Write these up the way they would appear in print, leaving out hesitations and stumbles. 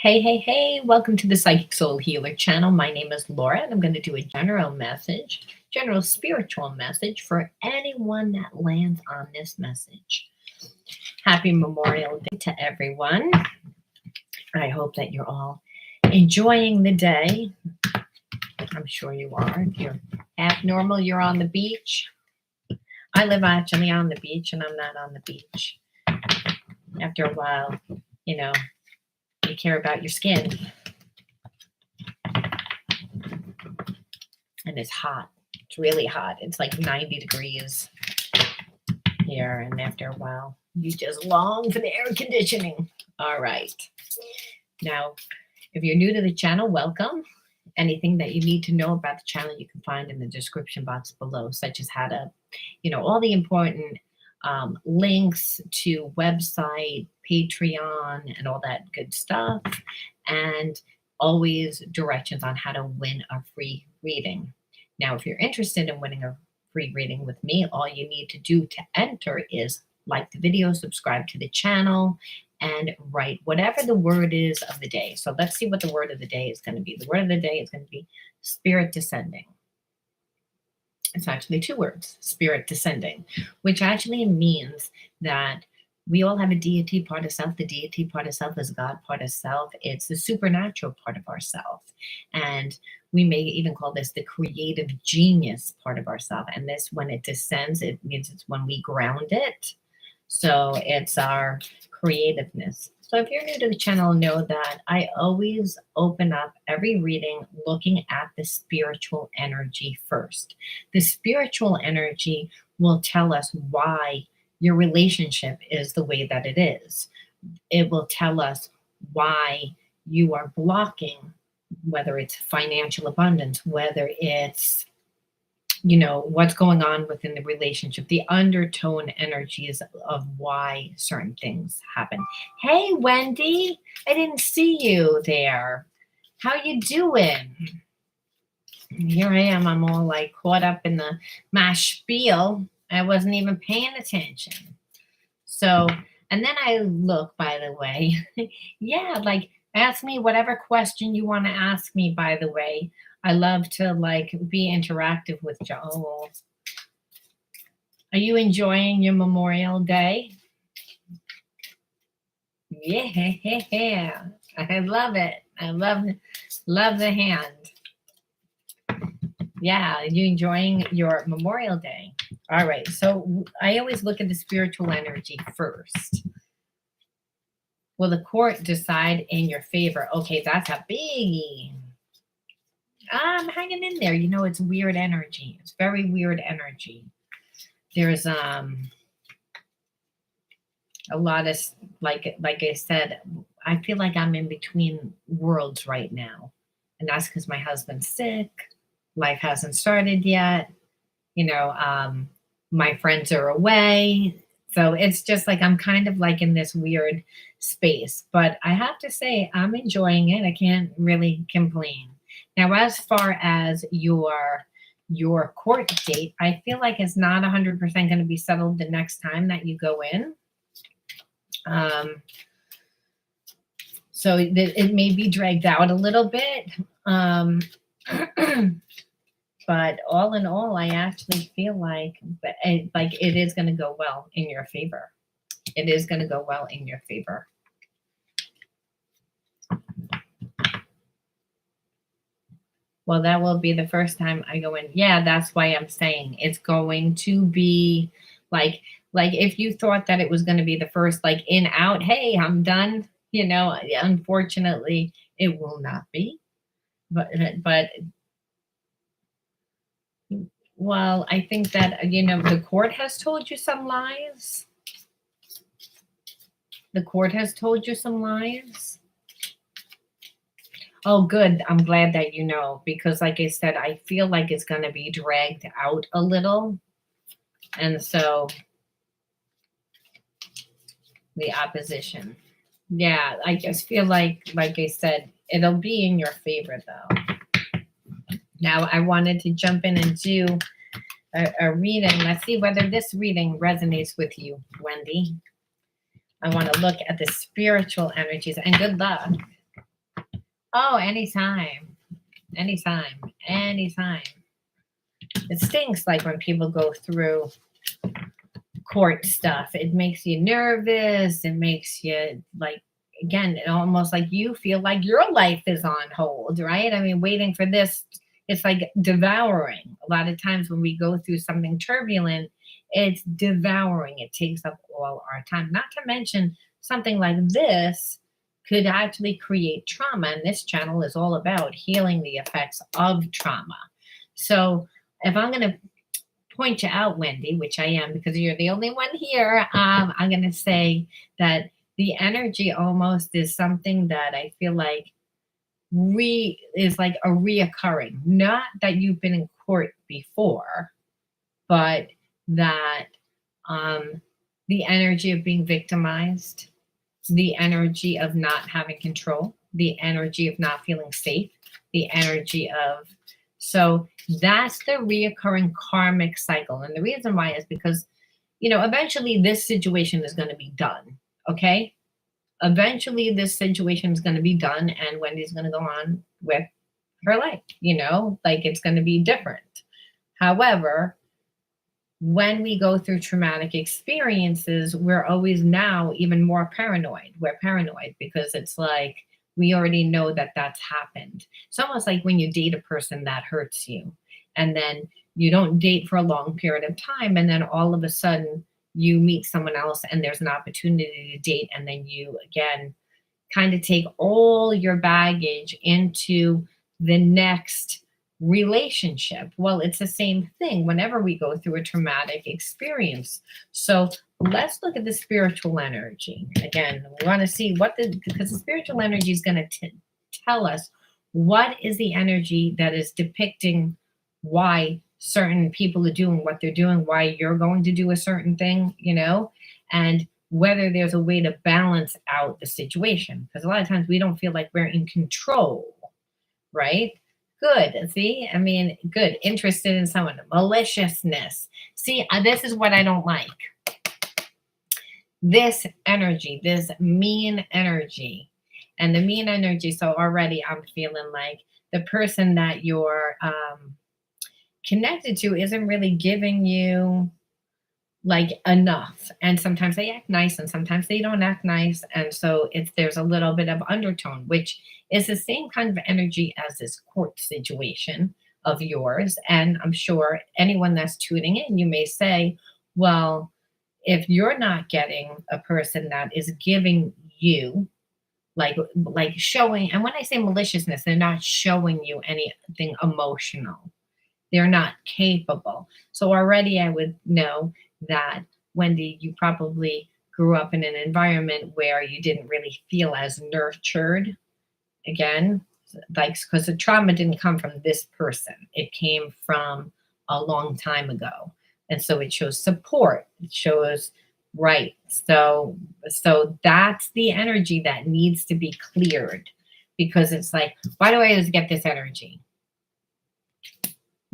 Hey, hey, hey, welcome to the Psychic Soul Healer channel. My name is Laura, and I'm going to do a general spiritual message for anyone that lands on this message. Happy Memorial Day to everyone. I hope that you're all enjoying the day. I'm sure you are. If you're abnormal, you're on the beach. I live actually on the beach, and I'm not on the beach. After a while, you care about your skin. And it's hot. It's really hot. It's like 90 degrees here. And after a while, you just long for the air conditioning. All right. Now, if you're new to the channel, welcome. Anything that you need to know about the channel, you can find in the description box below, such as how to, all the important links to website, Patreon, and all that good stuff. And always directions on how to win a free reading. Now, if you're interested in winning a free reading with me, all you need to do to enter is like the video, subscribe to the channel, and write whatever the word is of the day. So let's see what the word of the day is going to be. The word of the day is going to be spirit descending. It's actually two words, spirit descending, which actually means that we all have a deity part of self. The deity part of self is God part of self. It's the supernatural part of ourself. And we may even call this the creative genius part of ourself. And this, when it descends, it means it's when we ground it. So it's our creativeness. So if you're new to the channel, know that I always open up every reading looking at the spiritual energy first. The spiritual energy will tell us why your relationship is the way that it is. It will tell us why you are blocking, whether it's financial abundance, whether it's, what's going on within the relationship, the undertone energies of why certain things happen. Hey, Wendy, I didn't see you there. How you doing? Here I am. I'm all like caught up in my spiel. I wasn't even paying attention. So, and then I look, by the way, yeah, like ask me whatever question you want to ask me, by the way. I love to be interactive with you. Oh, are you enjoying your Memorial Day? Yeah, I love it. I love the hand. Yeah, are you enjoying your Memorial Day? All right, so I always look at the spiritual energy first. Will the court decide in your favor? Okay, that's a biggie. I'm hanging in there. It's weird energy. It's very weird energy. There's a lot of, like I said, I feel like I'm in between worlds right now. And that's because my husband's sick. Life hasn't started yet. My friends are away. So it's just like I'm kind of like in this weird space. But I have to say, I'm enjoying it. I can't really complain. Now, as far as your court date, I feel like it's not 100% going to be settled the next time that you go in. So it may be dragged out a little bit. But all in all, I actually feel like it is going to go well in your favor. It is going to go well in your favor. Well, that will be the first time I go in. Yeah, that's why I'm saying it's going to be like if you thought that it was going to be the first in out, hey, I'm done. Unfortunately, it will not be. But well, I think that the court has told you some lies. The court has told you some lies. Oh, good. I'm glad that you know, because like I said, I feel like it's going to be dragged out a little. And so the opposition. Yeah, I just feel like I said, it'll be in your favor, though. Now, I wanted to jump in and do a reading. Let's see whether this reading resonates with you, Wendy. I want to look at the spiritual energies, and good luck. Oh, anytime. Anytime. Anytime. It stinks like when people go through court stuff. It makes you nervous. It makes you like, again, it almost like you feel like your life is on hold, right? I mean, waiting for this, it's like devouring. A lot of times when we go through something turbulent, it's devouring. It takes up all our time. Not to mention something like this could actually create trauma. And this channel is all about healing the effects of trauma. So if I'm going to point you out, Wendy, which I am because you're the only one here, I'm going to say that the energy almost is something that I feel like is like a reoccurring. Not that you've been in court before, but that um, the energy of being victimized, the energy of not having control, the energy of not feeling safe, the energy of, so that's the reoccurring karmic cycle. And the reason why is because, eventually this situation is going to be done. Okay. Eventually this situation is going to be done and Wendy's going to go on with her life, like it's going to be different. However, when we go through traumatic experiences, we're always now even more paranoid. We're paranoid because it's like we already know that that's happened. It's almost like when you date a person that hurts you, and then you don't date for a long period of time, and then all of a sudden you meet someone else and there's an opportunity to date, and then you again kind of take all your baggage into the next relationship. Well, it's the same thing whenever we go through a traumatic experience. So let's look at the spiritual energy. Again, we want to see because the spiritual energy is going to tell us what is the energy that is depicting why certain people are doing what they're doing, why you're going to do a certain thing, and whether there's a way to balance out the situation. Because a lot of times we don't feel like we're in control, right? Good. See, I mean, good. Interested in someone. Maliciousness. See, this is what I don't like. This energy, this mean energy. And the mean energy, so already I'm feeling like the person that you're connected to isn't really giving you like enough, and sometimes they act nice and sometimes they don't act nice, and so there's a little bit of undertone, which is the same kind of energy as this court situation of yours. And I'm sure anyone that's tuning in, you may say, well, if you're not getting a person that is giving you like showing, and when I say maliciousness, they're not showing you anything emotional, they're not capable. So already I would know that, Wendy, you probably grew up in an environment where you didn't really feel as nurtured. Again, like, because the trauma didn't come from this person, it came from a long time ago. And so it shows support. It shows, right. So that's the energy that needs to be cleared, because it's like, why do I always get this energy?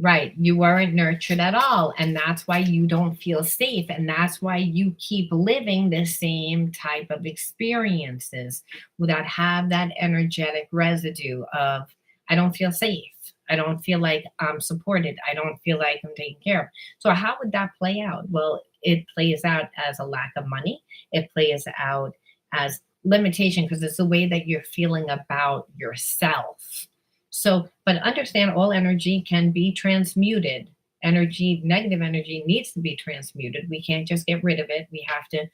Right. You weren't nurtured at all. And that's why you don't feel safe. And that's why you keep living the same type of experiences without have that energetic residue of, I don't feel safe. I don't feel like I'm supported. I don't feel like I'm taken care of. So how would that play out? Well, it plays out as a lack of money. It plays out as limitation because it's the way that you're feeling about yourself. So, but understand all energy can be transmuted. Energy, negative energy needs to be transmuted. We can't just get rid of it. We have to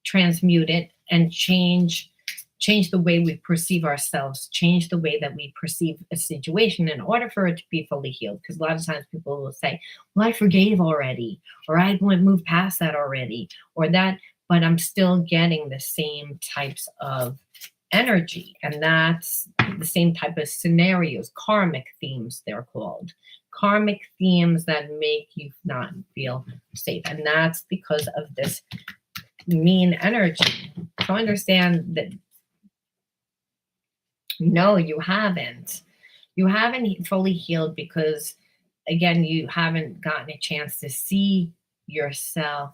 transmute it and change the way we perceive ourselves, change the way that we perceive a situation in order for it to be fully healed. Because a lot of times people will say, well, I forgave already, or I went moved past that already, or that, but I'm still getting the same types of energy. And that's the same type of scenarios, karmic themes, they're called. Karmic themes that make you not feel safe. And that's because of this mean energy. So understand that, no, you haven't. You haven't fully healed because, again, you haven't gotten a chance to see yourself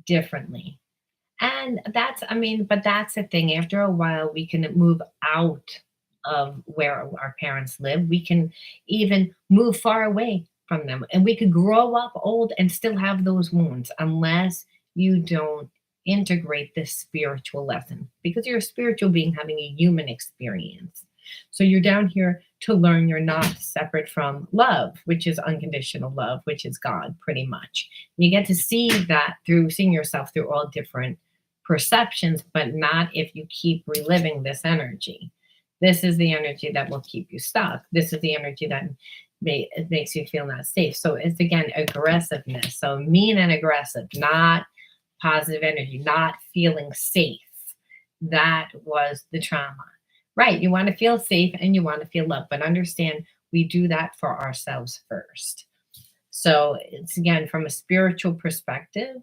differently. And that's, I mean, but that's the thing. After a while, we can move out of where our parents live. We can even move far away from them, and we could grow up old and still have those wounds unless you don't integrate this spiritual lesson, because you're a spiritual being having a human experience. So you're down here to learn you're not separate from love, which is unconditional love, which is God, pretty much. And you get to see that through seeing yourself through all different perceptions, but not if you keep reliving this energy. This is the energy that will keep you stuck. This is the energy that makes you feel not safe. So it's again aggressiveness. So mean and aggressive, not positive energy, not feeling safe. That was the trauma. Right. You want to feel safe and you want to feel loved, but understand we do that for ourselves first. So it's again from a spiritual perspective.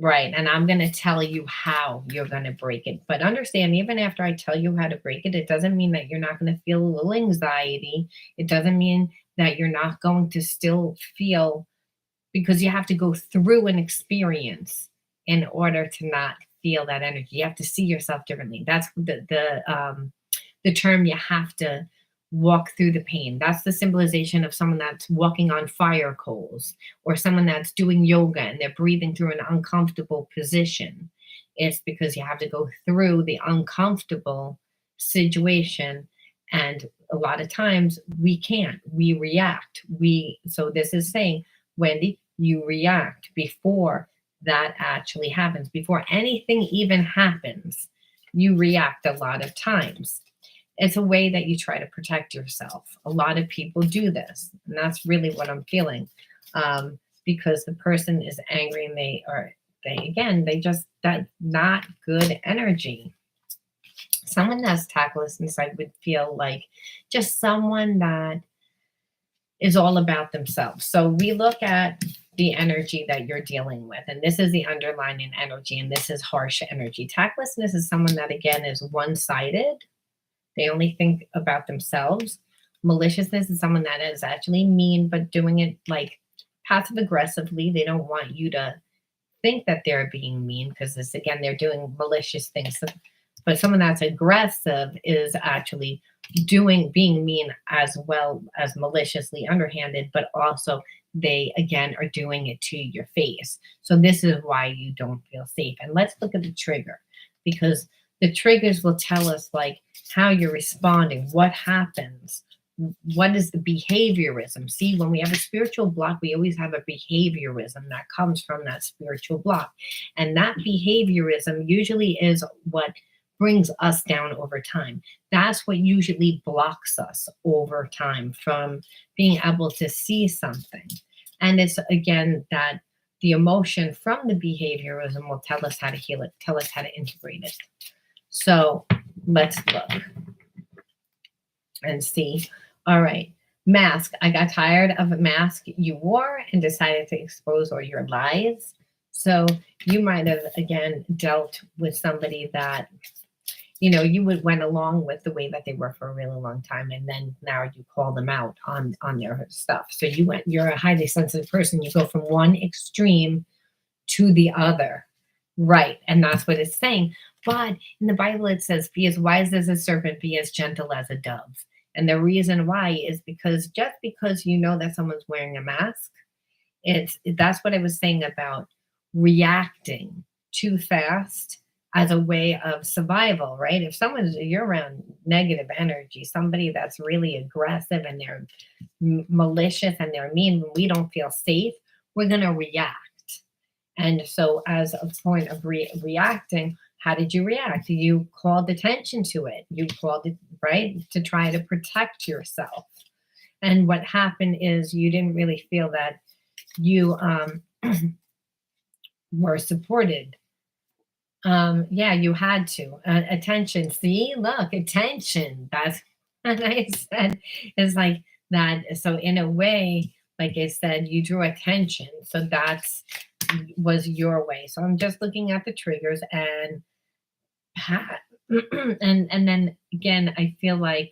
Right. And I'm going to tell you how you're going to break it. But understand, even after I tell you how to break it, it doesn't mean that you're not going to feel a little anxiety. It doesn't mean that you're not going to still feel, because you have to go through an experience in order to not feel that energy. You have to see yourself differently. That's the term. You have to walk through the pain. That's the symbolization of someone that's walking on fire coals, or someone that's doing yoga and they're breathing through an uncomfortable position. It's because you have to go through the uncomfortable situation. And a lot of times we can't, we react. So this is saying, Wendy, you react before that actually happens. Before anything even happens, you react a lot of times. It's a way that you try to protect yourself. A lot of people do this, and that's really what I'm feeling, because the person is angry and they just, that not good energy. Someone that's tactless inside would feel like just someone that is all about themselves. So we look at the energy that you're dealing with, and this is the underlying energy, and this is harsh energy. Tactlessness is someone that, again, is one-sided. They only think about themselves. Maliciousness is someone that is actually mean, but doing it like passive aggressively. They don't want you to think that they're being mean, because this, again, they're doing malicious things. But someone that's aggressive is actually being mean as well as maliciously underhanded, but also they, again, are doing it to your face. So this is why you don't feel safe. And let's look at the trigger, because the triggers will tell us like how you're responding, what happens, what is the behaviorism. See, when we have a spiritual block, we always have a behaviorism that comes from that spiritual block. And that behaviorism usually is what brings us down over time. That's what usually blocks us over time from being able to see something. And it's, again, that the emotion from the behaviorism will tell us how to heal it, tell us how to integrate it. So let's look and see. All right. Mask. I got tired of a mask you wore and decided to expose all your lies. So you might have, again, dealt with somebody that, you went along with the way that they were for a really long time. And then now you call them out on their stuff. So you're a highly sensitive person. You go from one extreme to the other. Right. And that's what it's saying. But in the Bible, it says, be as wise as a serpent, be as gentle as a dove. And the reason why is because just because you know that someone's wearing a mask, that's what I was saying about reacting too fast as a way of survival, right? If you're around negative energy, somebody that's really aggressive and they're malicious and they're mean, when we don't feel safe, we're going to react. And so as a point of reacting, how did you react? You called attention to it. You called it, right, to try to protect yourself. And what happened is you didn't really feel that you were supported. Yeah, you had to. Attention. See, look, attention. That's what I said. It's like that. So in a way, like I said, you drew attention. So was your way. So I'm just looking at the triggers and and then again, I feel like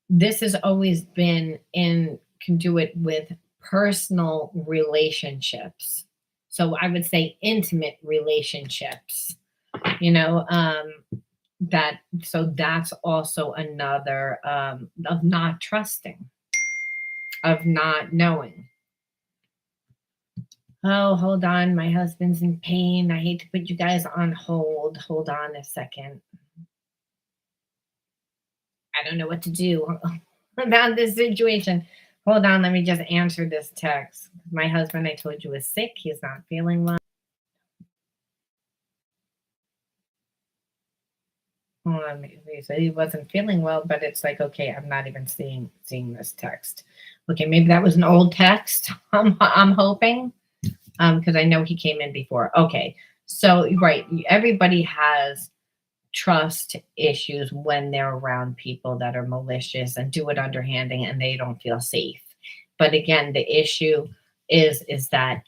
this has always been can do it with personal relationships. So I would say intimate relationships, So that's also another of not trusting, of not knowing. Oh, hold on, my husband's in pain. I hate to put you guys on hold. Hold on a second. I don't know what to do about this situation. Hold on, let me just answer this text. My husband, I told you, is sick. He's not feeling well. Hold on, he said he wasn't feeling well, but it's like, okay, I'm not even seeing this text. Okay, maybe that was an old text. I'm hoping, because I know he came in before. Okay, so right, everybody has trust issues when they're around people that are malicious and do it underhanding and they don't feel safe. But again, the issue is that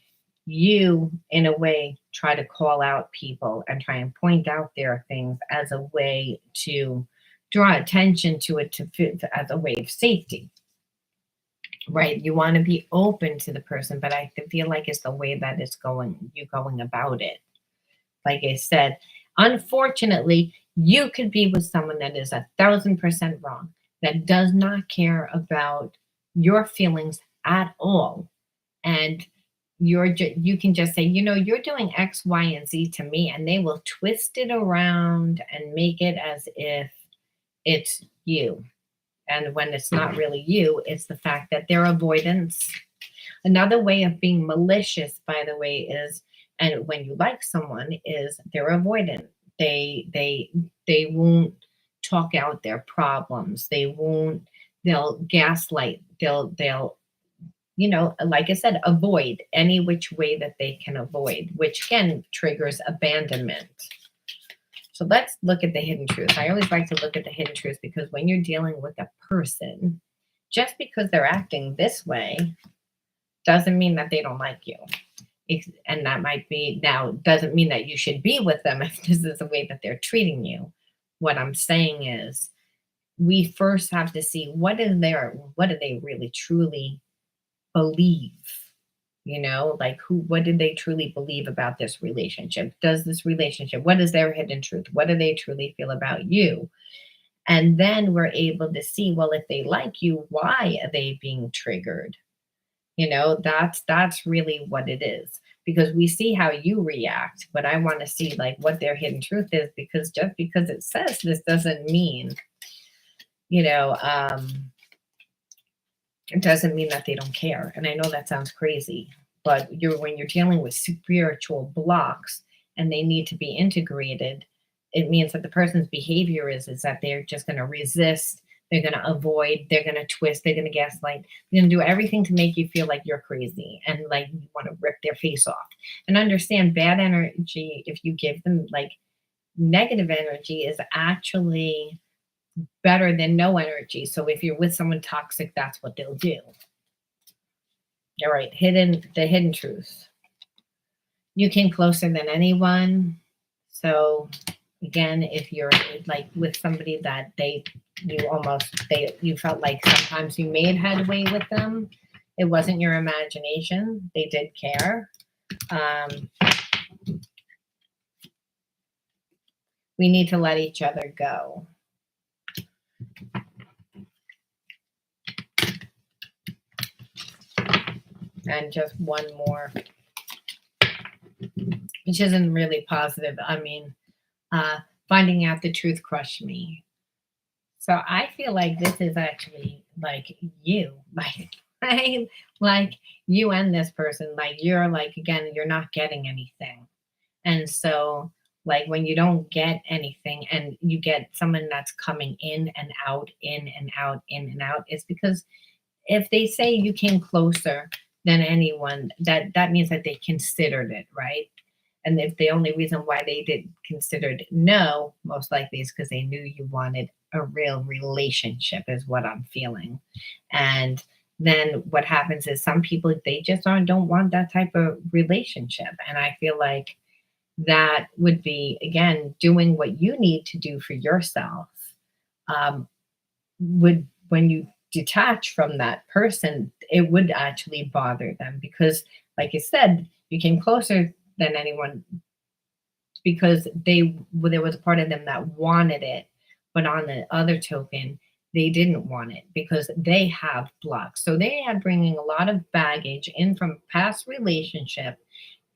you in a way try to call out people and try and point out their things as a way to draw attention to it, as a way of safety, right? You want to be open to the person, but I feel like it's the way that it's going about it. Like I said, unfortunately, you could be with someone that is 1,000% wrong, that does not care about your feelings at all. And you can just say, you're doing X, Y, and Z to me, and they will twist it around and make it as if it's you. And when it's not really you, it's the fact that they're avoidance. Another way of being malicious, by the way, is, and when you like someone, is they're avoidant. They won't talk out their problems. They'll gaslight. They'll like I said, avoid any which way that they can avoid, which again triggers abandonment. So let's look at the hidden truth. I always like to look at the hidden truth, because when you're dealing with a person, just because they're acting this way doesn't mean that they don't like you. And that might be, now, doesn't mean that you should be with them if this is the way that they're treating you. What I'm saying is, we first have to see what do they really truly believe. Like what did they truly believe about this relationship? What is their hidden truth? What do they truly feel about you? And then we're able to see, well, if they like you, why are they being triggered? That's really what it is, because we see how you react, but I want to see like what their hidden truth is, because just because it says this doesn't mean, it doesn't mean that they don't care. And I know that sounds crazy, but when you're dealing with spiritual blocks and they need to be integrated, it means that the person's behavior is that they're just going to resist, they're going to avoid, they're going to twist, they're going to gaslight, they're going to do everything to make you feel like you're crazy and like you want to rip their face off. And understand, bad energy, if you give them like negative energy, is actually better than no energy. So if you're with someone toxic, that's what they'll do. All right, the hidden truth. You came closer than anyone. So again, if you're like with somebody that you felt like sometimes you made headway with them, it wasn't your imagination. They did care. We need to let each other go. And just one more, which isn't really positive. I mean, finding out the truth crushed me. So I feel like this is actually like you, like you and this person, like you're like, again, you're not getting anything. And so like when you don't get anything and you get someone that's coming in and out, in and out, in and out, it's because if they say you came closer than anyone, that means that they considered it, right? And if the only reason why they did considered no, most likely is because they knew you wanted a real relationship, is what I'm feeling. And then what happens is some people, they just don't want that type of relationship. And I feel like that would be, again, doing what you need to do for yourself. When you detach from that person, it would actually bother them, because like I said, you came closer than anyone, because there was a part of them that wanted it, but on the other token, they didn't want it because they have blocks. So they had bringing a lot of baggage in from past relationship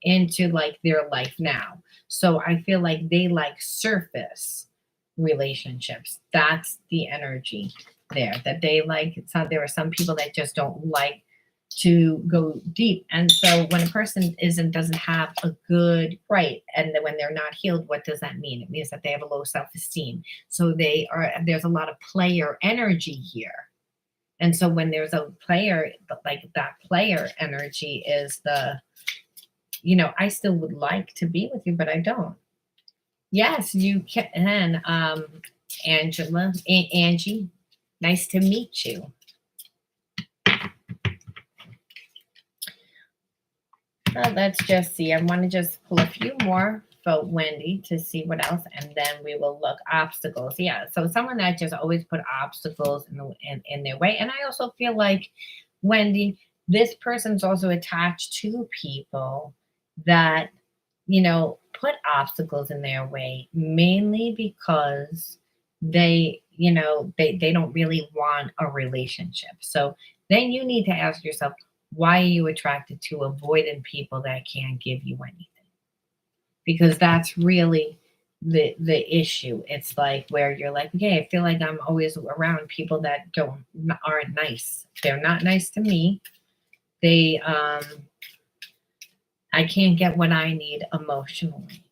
into like their life now. So I feel like they like surface relationships. That's the energy there that they like. It's not, there are some people that just don't like to go deep. And so when a person doesn't have a good right, and then when they're not healed, what does that mean? It means that they have a low self-esteem. So there's a lot of player energy here. And so when there's a player, like that player energy is I still would like to be with you, but I don't. Yes, you can. Angie, nice to meet you. Well, let's just see. I want to just pull a few more for Wendy to see what else, and then we will look obstacles. Yeah, so someone that just always put obstacles in their way. And I also feel like, Wendy, this person's also attached to people that, put obstacles in their way, mainly because they don't really want a relationship. So then you need to ask yourself, why are you attracted to avoidant people that can't give you anything? Because that's really the issue. It's like where you're like, okay, I feel like I'm always around people that aren't nice. They're not nice to me. They I can't get what I need emotionally.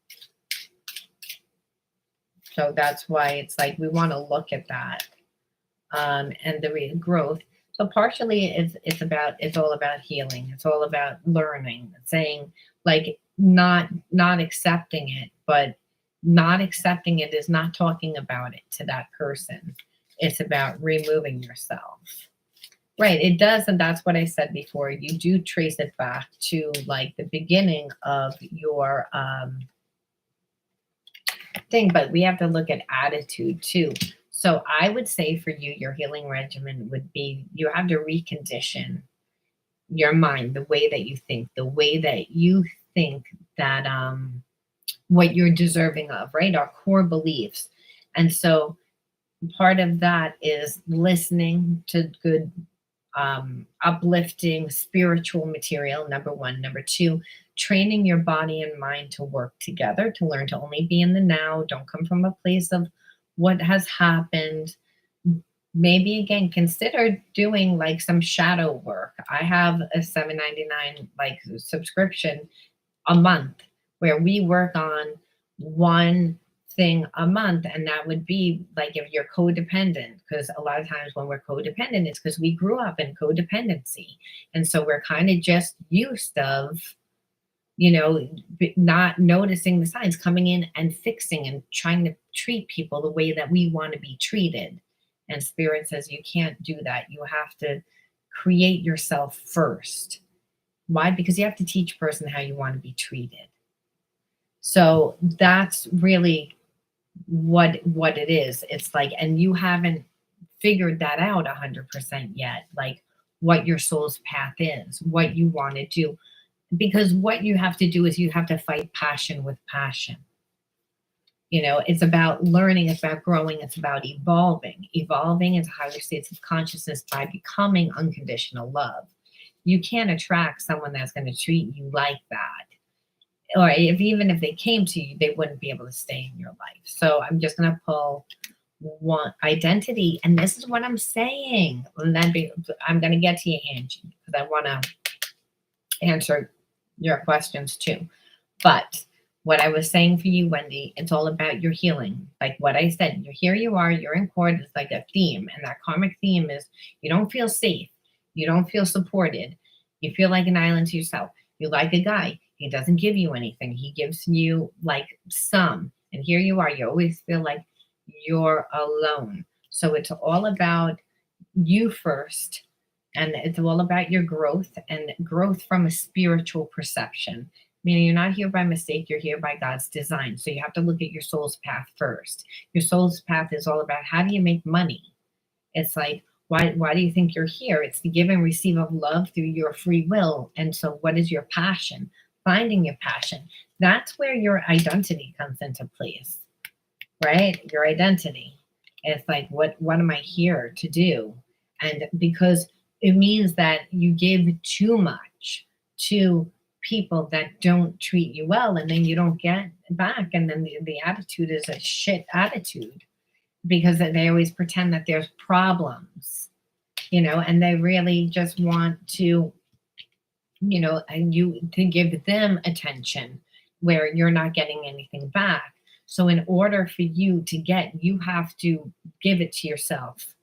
So that's why it's like we want to look at that, and the growth. So partially it's all about healing. It's all about learning, saying like not accepting it, but not accepting it is not talking about it to that person. It's about removing yourself. Right, it does, and that's what I said before. You do trace it back to like the beginning of your thing, but we have to look at attitude too. So I would say for you, your healing regimen would be you have to recondition your mind, the way that you think, that what you're deserving of, right? Our core beliefs. And so part of that is listening to good uplifting spiritual material, number one. Number two, training your body and mind to work together, to learn to only be in the now. Don't come from a place of what has happened. Maybe again, consider doing like some shadow work. I have a $7.99 like subscription a month where we work on one thing a month, and that would be like if you're codependent, because a lot of times when we're codependent it's because we grew up in codependency, and so we're kind of just used of not noticing the signs, coming in and fixing and trying to treat people the way that we want to be treated. And spirit says you can't do that. You have to create yourself first. Why? Because you have to teach a person how you want to be treated. So that's really what it is. It's like, and you haven't figured that out 100% yet, like what your soul's path is, what you want to do. Because what you have to do is you have to fight passion with passion. It's about learning, it's about growing, it's about evolving into higher states of consciousness by becoming unconditional love. You can't attract someone that's going to treat you like that. Or even if they came to you, they wouldn't be able to stay in your life. So I'm just going to pull one identity. And this is what I'm saying. And then I'm going to get to you, Angie, because I want to answer your questions too. But what I was saying for you, Wendy, it's all about your healing. Like what I said, here you are, you're in court. It's like a theme. And that karmic theme is you don't feel safe. You don't feel supported. You feel like an island to yourself. You like a guy. He doesn't give you anything. He gives you like some. And here you are. You always feel like you're alone. So it's all about you first. And it's all about your growth, and growth from a spiritual perception. Meaning you're not here by mistake. You're here by God's design. So you have to look at your soul's path first. Your soul's path is all about how do you make money? It's like, why do you think you're here? It's the give and receive of love through your free will. And so what is your passion? Finding your passion. That's where your identity comes into place, right? Your identity. It's like, what am I here to do? And because it means that you give too much to people that don't treat you well, and then you don't get back, and then the attitude is a shit attitude because they always pretend that there's problems, and they really just want to, and you to give them attention where you're not getting anything back. So in order for you to get, you have to give it to yourself.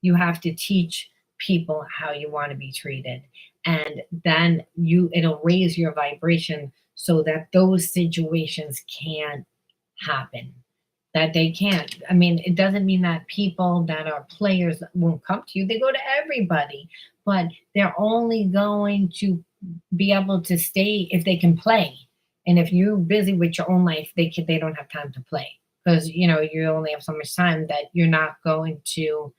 You have to teach people how you want to be treated. And then it'll raise your vibration so that those situations can't happen. That they can't. I mean, it doesn't mean that people that are players won't come to you. They go to everybody, but they're only going to be able to stay if they can play. And if you're busy with your own life, they don't have time to play because you only have so much time that you're not going to.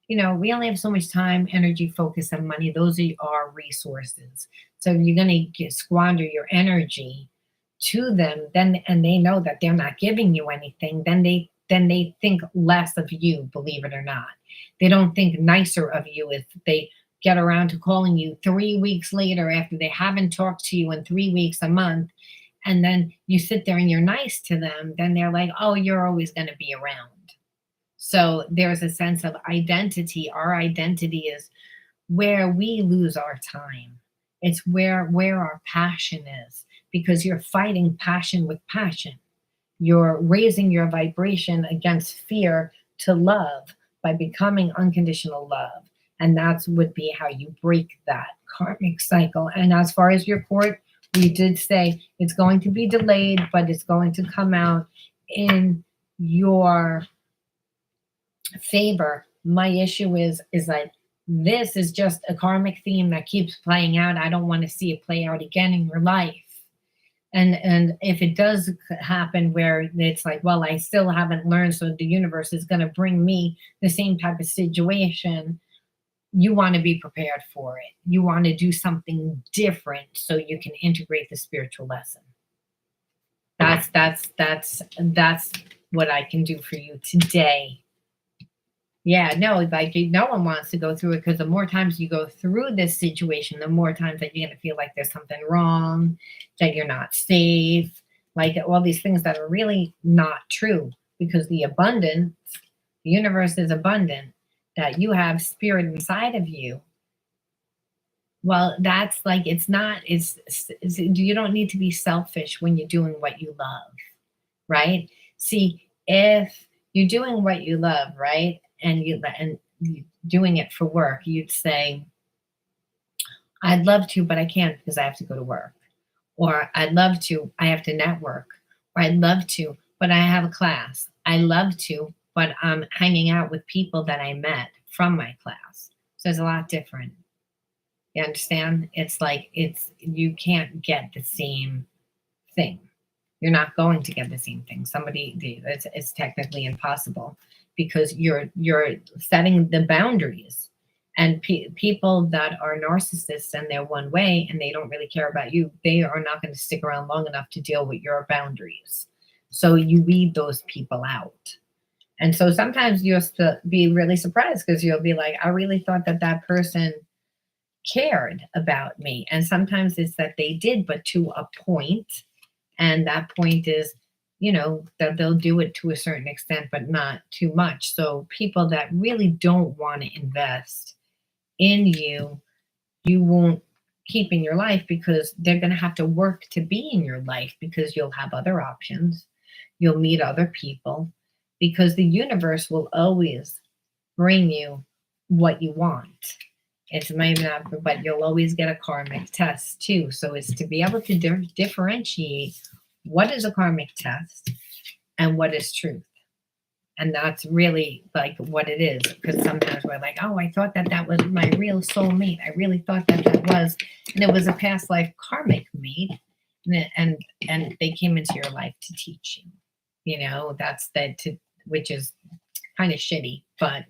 We only have so much time, energy, focus, and money. Those are our resources. So if you're going to squander your energy to them, then and they know that they're not giving you anything, then they think less of you. Believe it or not, they don't think nicer of you if they get around to calling you 3 weeks later after they haven't talked to you in 3 weeks, a month, and then you sit there and you're nice to them. Then they're like, oh, you're always going to be around. So there's a sense of identity. Our identity is where we lose our time. It's where our passion is, because you're fighting passion with passion. You're raising your vibration against fear to love by becoming unconditional love. And that's would be how you break that karmic cycle. And as far as your court, we did say it's going to be delayed, but it's going to come out in your favor. My issue is like, this is just a karmic theme that keeps playing out. I don't want to see it play out again in your life. And if it does happen where it's like, well, I still haven't learned, so the universe is going to bring me the same type of situation, you want to be prepared for it. You want to do something different so you can integrate the spiritual lesson. That's what I can do for you today. Yeah, no, like no one wants to go through it, because the more times you go through this situation, the more times that you're going to feel like there's something wrong, that you're not safe, like all these things that are really not true, because the universe is abundant, that you have spirit inside of you. Well, that's like, you don't need to be selfish when you're doing what you love, right? See, if you're doing what you love, right? And you doing it for work, you'd say, I'd love to, but I can't because I have to go to work. Or I'd love to, I have to network. Or I'd love to, but I have a class. I love to, but I'm hanging out with people that I met from my class. So it's a lot different. You understand? It's like, you can't get the same thing. You're not going to get the same thing. It's technically impossible, because you're setting the boundaries. And people that are narcissists and they're one way and they don't really care about you, they are not going to stick around long enough to deal with your boundaries. So you weed those people out. And so sometimes you'll be really surprised, because you'll be like, I really thought that person cared about me. And sometimes it's that they did, but to a point. And that point is, that they'll do it to a certain extent, but not too much. So people that really don't want to invest in you, you won't keep in your life, because they're going to have to work to be in your life, because you'll have other options. You'll meet other people, because the universe will always bring you what you want. It's maybe not, but you'll always get a karmic test too. So it's to be able to differentiate what is a karmic test and what is truth. And that's really like what it is. Because sometimes we're like, oh, I thought that was my real soulmate. I really thought that was, and it was a past life karmic mate. And they came into your life to teach you. Which is kind of shitty, but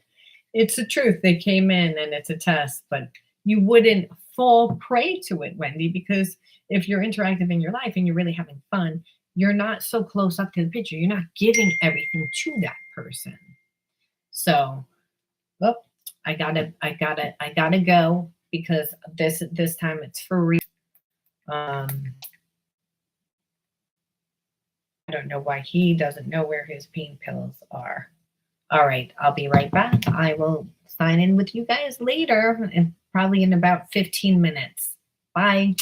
it's the truth. They came in and it's a test, but you wouldn't fall prey to it, Wendy, because if you're interactive in your life and you're really having fun, you're not so close up to the picture. You're not giving everything to that person. So, oh, I gotta go because this time it's for real. I don't know why he doesn't know where his pain pills are. All right, I'll be right back. I will sign in with you guys later, and probably in about 15 minutes. Bye.